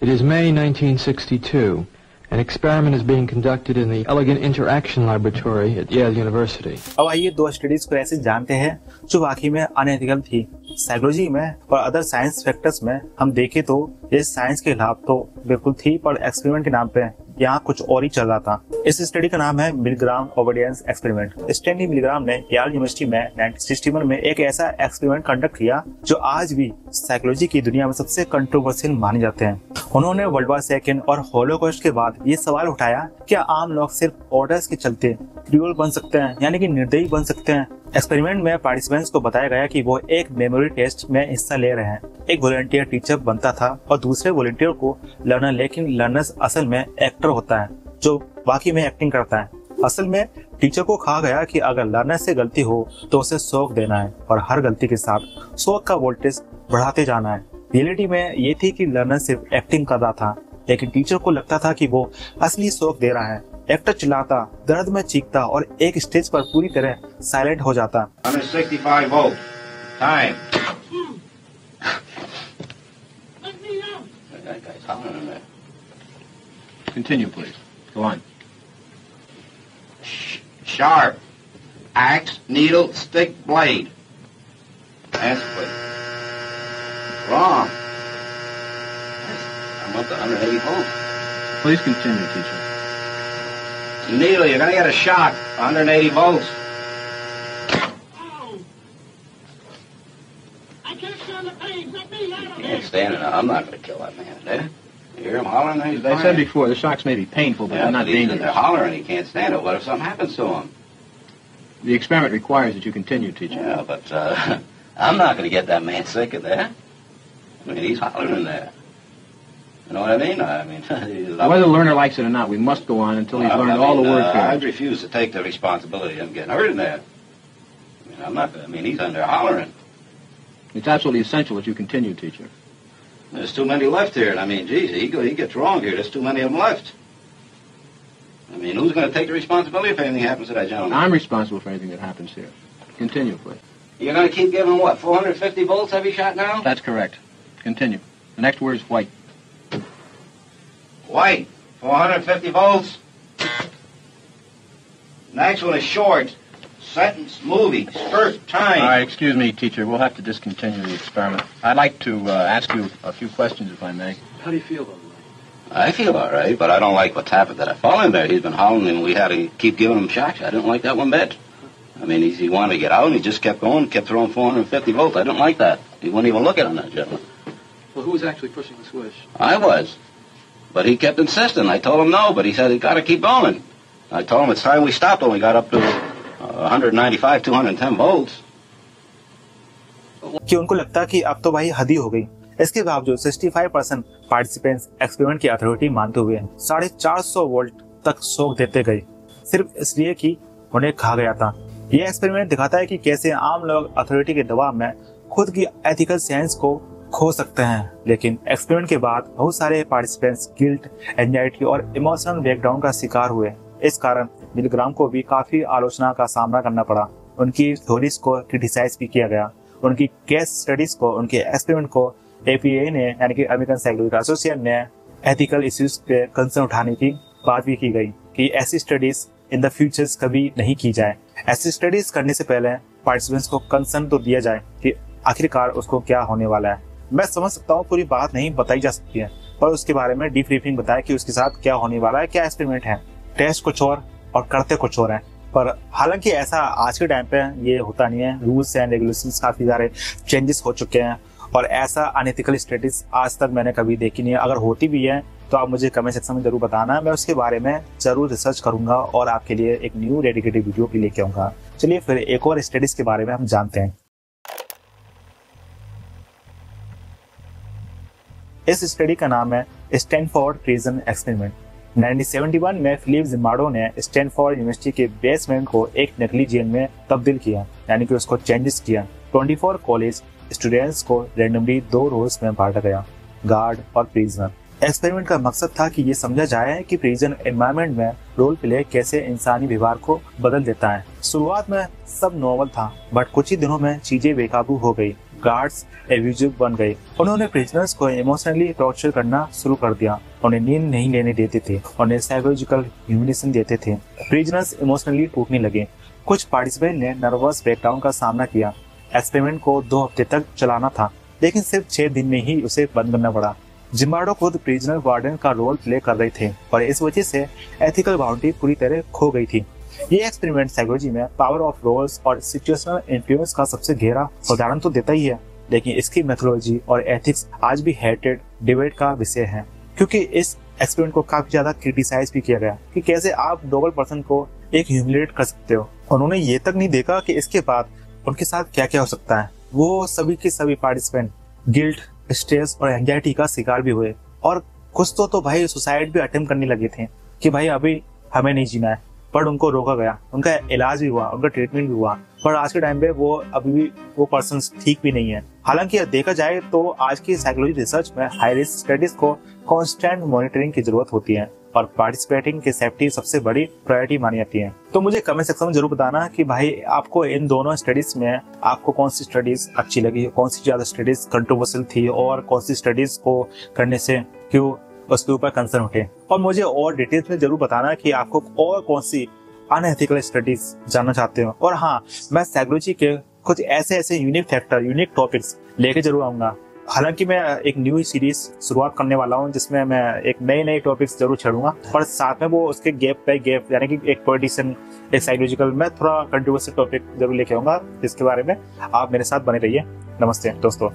It is May 1962. An experiment is being conducted in the Elegant Interaction Laboratory at Yale University. अब आइए दो studies को ऐसे जानते हैं जो वाकई में अनएथिकल थी। साइकोलॉजी में और अदर साइंस फैक्टर्स में हम देखें तो ये साइंस के खिलाफ तो बिल्कुल थी, पर एक्सपेरिमेंट के नाम पे यहाँ कुछ और ही चल रहा था। इस स्टडी का नाम है मिलग्राम ओबीडियंस एक्सपेरिमेंट। स्टैनली मिलग्राम ने याल यूनिवर्सिटी में 1961 में एक ऐसा एक्सपेरिमेंट कंडक्ट किया जो आज भी साइकोलॉजी की दुनिया में सबसे कंट्रोवर्शियल माने जाते हैं। उन्होंने वर्ल्ड वॉर सेकेंड और होलोकॉस्ट के बाद ये सवाल उठाया, क्या आम लोग सिर्फ ऑर्डर्स के चलते क्रूअल बन सकते हैं, यानी कि निर्दयी बन सकते हैं? एक्सपेरिमेंट में पार्टिसिपेंट्स को बताया गया कि वो एक मेमोरी टेस्ट में हिस्सा ले रहे हैं। एक वॉलंटियर टीचर बनता था और दूसरे वॉलंटियर को लर्नर, लेकिन लर्नर असल में एक्टर होता है जो वाकई में एक्टिंग करता है। असल में टीचर को कहा गया कि अगर लर्नर से गलती हो तो उसे शौक देना है और हर गलती के साथ शौक का वोल्टेज बढ़ाते जाना है। रियलिटी में ये थी कि लर्नर सिर्फ एक्टिंग कर रहा था, लेकिन टीचर को लगता था कि वो असली शौक दे रहा है। एक्टर चिल्लाता, दर्द में चीखता और एक स्टेज पर पूरी तरह साइलेंट हो जाता। 165 volt. Time. That guy's hollering in there. Continue, please. Go on. Sharp. Axe, needle, stick, blade. Answer, please. Wrong. I'm up to 180 volts. Please continue, teacher. Needle, you're gonna get a shock. 180 volts. Oh. I can't stand the pain. Let me out of Can't here. stand it. I'm not gonna kill that man there. You hear him hollering there? He's As I said dying. before, the shocks may be painful, but Yeah, they're not but he's in dangerous. there hollering. He can't stand it. What if something happens to him? The experiment requires that you continue, teacher. Yeah, but I'm not going to get that man sick in there. I mean, he's hollering in there. You know what I mean? He's Whether the learner likes it or not, we must go on until he's learned all the words I'd here. refuse to take the responsibility of him getting hurt in there. He's in there hollering. It's absolutely essential that you continue, teacher. There's too many left here. And geez, he gets wrong here. There's too many of them left. Who's going to take the responsibility if anything happens to that gentleman? I'm responsible for anything that happens here. Continue, please. You're going to keep giving him, 450 volts every shot now? That's correct. Continue. The next word is white. White, 450 volts. Next one is short. Sentence, movie, spurt, time. All right, excuse me, teacher. We'll have to discontinue the experiment. I'd like to ask you a few questions, if I may. How do you feel about it? I feel all right, but I don't like what's happened to that fellow in there. He's been hollering and we had to keep giving him shocks. I didn't like that one bit. He wanted to get out and he just kept going, kept throwing 450 volts. I didn't like that. He wouldn't even look at him, that gentleman. Well, who was actually pushing the switch? I was. But he kept insisting. I told him no, but he said, he's got to keep going. I told him it's time we stopped when we got up to 195, 210 volts. कि उनको लगता कि अब तो भाई हद ही हो गई। इसके बावजूद 65% पार्टिसिपेंट्स एक्सपेरिमेंट की अथॉरिटी मानते हुए 450 वोल्ट तक शॉक देते गए, सिर्फ इसलिए कि उन्हें कहा गया था। यह एक्सपेरिमेंट दिखाता है कि कैसे आम लोग अथॉरिटी के दबाव में खुद की एथिकल सेंस को खो सकते हैं। लेकिन एक्सपेरिमेंट के बाद बहुत सारे पार्टिसिपेंट्स गिल्ट, एंजाइटी और इमोशनल ब्रेकडाउन का शिकार हुए। इस कारण मिलग्राम को भी काफी आलोचना का सामना करना पड़ा। उनकी थ्योरीज को क्रिटिसाइज भी किया गया। उनकी केस स्टडीज को, उनके एक्सपेरिमेंट को APA ने, यानी कि अमेरिकन साइकोलॉजिकल एसोसिएशन ने एथिकल इश्यूज पे कंसर्न उठाने की बात भी की गई कि ऐसी स्टडीज इन द फ्यूचर्स कभी नहीं की जाए। ऐसी स्टडीज करने से पहले पार्टिसिपेंट्स को कंसर्न तो दिया जाए कि आखिरकार उसको क्या होने वाला है। मैं समझ सकता हूँ पूरी बात नहीं बताई जा सकती है, पर उसके बारे में डीप ब्रीफिंग बताया कि उसके साथ क्या होने वाला है, क्या एक्सपेरिमेंट है। टेस्ट कुछ और करते कुछ और हैं। पर हालांकि ऐसा आज के टाइम पे ये होता नहीं है। रूल्स एंड रेगुलेशंस काफी सारे चेंजेस हो चुके हैं और ऐसा अनएथिकल स्टडीज आज तक मैंने कभी देखी नहीं है। अगर होती भी है तो आप मुझे कमेंट सेक्शन में जरूर बताना, मैं उसके बारे में जरूर रिसर्च करूंगा और आपके लिए एक न्यू डेडिकेटेड वीडियो भी लेके आऊंगा। चलिए फिर एक और स्टडीज के बारे में हम जानते हैं। इस स्टडी का नाम है स्टैनफोर्ड प्रिजन एक्सपेरिमेंट। 1971 में फिलिप जिम्बार्डो ने स्टैनफोर्ड यूनिवर्सिटी के बेसमेंट को एक नकली जेल में तब्दील किया, यानी कि उसको चेंजेस किया। 24 कॉलेज स्टूडेंट्स को रैंडमली 2 रोल्स में बांटा गया, गार्ड और प्रिजनर। एक्सपेरिमेंट का मकसद था कि ये समझा जाए कि प्रिजन एनवायरनमेंट में रोल प्ले कैसे इंसानी व्यवहार को बदल देता है। शुरुआत में सब नॉर्मल था, बट कुछ ही दिनों में चीजें बेकाबू हो गई। गार्ड्स एब्यूजिव बन गए। उन्होंने प्रिजनर्स को इमोशनली टॉर्चर करना शुरू कर दिया, उन्हें नींद नहीं लेने देते थे, उन्हें साइकोलॉजिकल ह्यूमिलिएशन देते थे। प्रिजनर्स इमोशनली टूटने लगे। कुछ पार्टिसिपेंट ने नर्वस ब्रेकडाउन का सामना किया। एक्सपेरिमेंट को 2 हफ्ते तक चलाना था, लेकिन सिर्फ 6 दिन में ही उसे बंद करना पड़ा। जिम्बार्डो खुद प्रिजनर वार्डन का रोल प्ले कर रहे थे और इस वजह से एथिकल बाउंड्री पूरी तरह खो गई थी। ये एक्सपेरिमेंट साइकोलॉजी में पावर ऑफ रोल्स और सिचुएशनल इन्फ्लुएंस का सबसे गहरा उदाहरण तो देता ही है, लेकिन इसकी मेथोडोलॉजी और एथिक्स आज भी हेटेड डिबेट का विषय है, क्योंकि इस एक्सपेरिमेंट को काफी ज्यादा क्रिटिसाइज भी किया गया कि कैसे आप नोबल पर्सन को एक ह्यूमिलेट कर सकते हो। उन्होंने ये तक नहीं देखा कि इसके बाद उनके साथ क्या क्या हो सकता है। वो सभी के सभी पार्टिसिपेंट गिल्ट, स्ट्रेस और एंजाइटी का शिकार भी हुए और कुछ तो भाई सुसाइड भी अटेम्प्ट करने लगे थे कि भाई अभी हमें नहीं जीना है, पर उनको रोका गया, उनका इलाज भी हुआ, उनका ट्रीटमेंट भी हुआ, पर आज के टाइम पे वो अभी भी वो पर्सन ठीक भी नहीं है। हालांकि देखा जाए तो आज की साइकोलॉजी रिसर्च में हाई रिस्क स्टडीज को कांस्टेंट मॉनिटरिंग की जरूरत होती है और पार्टिसिपेटिंग की सेफ्टी सबसे बड़ी प्रायोरिटी मानी जाती है। तो मुझे कमेंट सेक्शन में जरूर बताना कि भाई आपको इन दोनों स्टडीज में आपको कौन सी स्टडीज अच्छी लगी, कौन सी ज्यादा स्टडीज कंट्रोवर्शियल थी और कौन सी स्टडीज को करने से क्यों उसके ऊपर कंसर्न उठे। और मुझे और डिटेल्स में जरूर बताना कि आपको और कौन सी अनएथिकल स्टडीज जानना चाहते हो। और हाँ, मैं साइकोलॉजी के कुछ ऐसे यूनिक फैक्टर, यूनिक टॉपिक्स लेके जरूर आऊंगा। हालांकि मैं एक न्यू सीरीज शुरुआत करने वाला हूं जिसमें मैं एक नए टॉपिक्स जरूर छेड़ूंगा, पर साथ में वो उसके गैप पे गैप यानी कि एक पॉलिटिशियन, एक साइकोलॉजिकल, मैं थोड़ा कंट्रोवर्शियल टॉपिक जरूर लेके आऊंगा, जिसके बारे में आप मेरे साथ बने रहिए। नमस्ते दोस्तों।